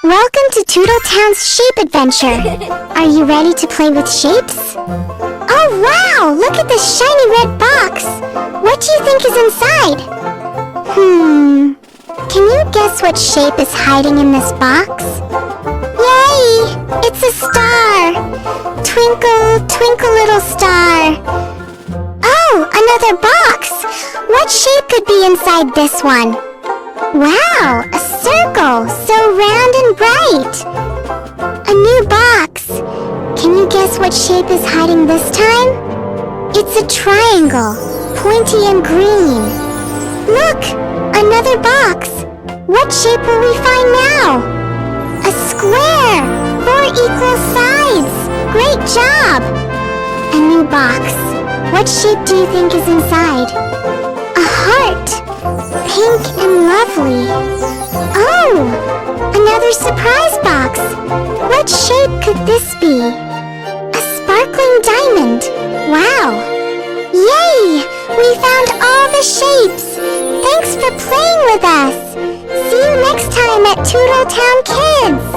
Welcome to Toodletown's Shape Adventure. Are you ready to play with shapes? Oh wow! Look at this shiny red box! What do you think is inside? Can you guess what shape is hiding in this box? Yay! It's a star! Twinkle, twinkle little star! Oh, another box! What shape could be inside this one? Wow, a circle, so round and bright. A new box. Can you guess what shape is hiding this time? It's a triangle, pointy and green. Look, another box. What shape will we find now? A square, 4 equal sides. Great job. A new box. What shape do you think is inside? A heart. Pink and lovely. Oh! Another surprise box! What shape could this be? A sparkling diamond! Wow! Yay! We found all the shapes! Thanks for playing with us! See you next time at Toodletown Kids!